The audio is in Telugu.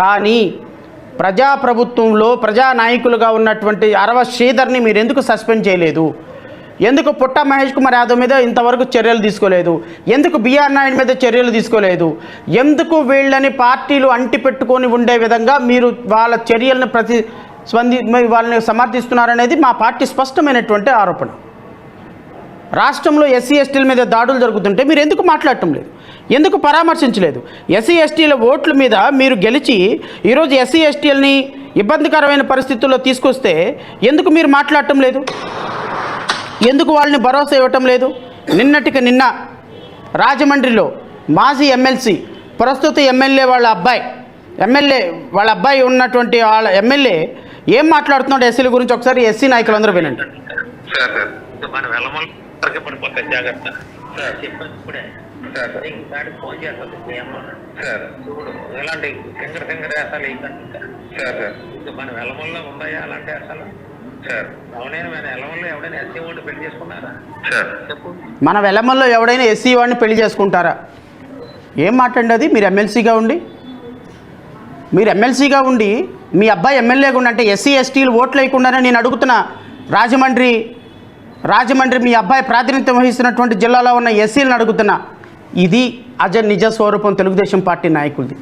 కానీ ప్రజాప్రభుత్వంలో ప్రజానాయకులుగా ఉన్నటువంటి అరవ శ్రీధర్ని మీరు ఎందుకు సస్పెండ్ చేయలేదు? ఎందుకు పుట్ట మహేష్ కుమార్ యాదవ్ మీద ఇంతవరకు చర్యలు తీసుకోలేదు? ఎందుకు బిఆర్ నాయుడు మీద చర్యలు తీసుకోలేదు? ఎందుకు వీళ్ళని పార్టీలు అంటిపెట్టుకొని ఉండే విధంగా మీరు వాళ్ళ చర్యలను వాళ్ళని సమర్థిస్తున్నారనేది మా పార్టీ స్పష్టమైనటువంటి ఆరోపణ. రాష్ట్రంలో ఎస్సీ ఎస్టీల మీద దాడులు జరుగుతుంటే మీరు ఎందుకు మాట్లాడటం లేదు? ఎందుకు పరామర్శించలేదు? ఎస్సీ ఎస్టీల ఓట్ల మీద మీరు గెలిచి ఈరోజు ఎస్సీ ఎస్టీలని ఇబ్బందికరమైన పరిస్థితుల్లో తీసుకొస్తే ఎందుకు మీరు మాట్లాడటం లేదు? ఎందుకు వాళ్ళని భరోసా ఇవ్వటం లేదు? నిన్నటికి నిన్న రాజమండ్రిలో మాజీ ఎమ్మెల్సీ ప్రస్తుత ఎమ్మెల్యే వాళ్ళ అబ్బాయి ఉన్నటువంటి వాళ్ళ ఎమ్మెల్యే ఏం మాట్లాడుతున్నాడు ఎస్సీల గురించి ఒకసారి ఎస్సీ నాయకులందరూ వినండి. ఫోన్ చేస్తుంది చూడు ఎలాంటి సింగర్ వేసాలు వేయకండి. మన వెలమల్లో ఉన్నాయా అలాంటి వేసాలు? మన వెలమల్లో ఎవడైనా ఎస్సీ వాడిని పెళ్లి చేసుకుంటారా? ఏం మాట్లాడండి అది? మీరు ఎమ్మెల్సీగా ఉండి మీ అబ్బాయి ఎమ్మెల్యేగా ఉండి అంటే ఎస్సీ ఎస్టీలు ఓట్లు వేయకుండానే నేను అడుగుతున్నా. రాజమండ్రి మీ అబ్బాయి ప్రాతినిధ్యం వహిస్తున్నటువంటి జిల్లాలో ఉన్న ఎస్సీలను అడుగుతున్నా. ఇది నిజ స్వరూపం తెలుగుదేశం పార్టీ నాయకులది.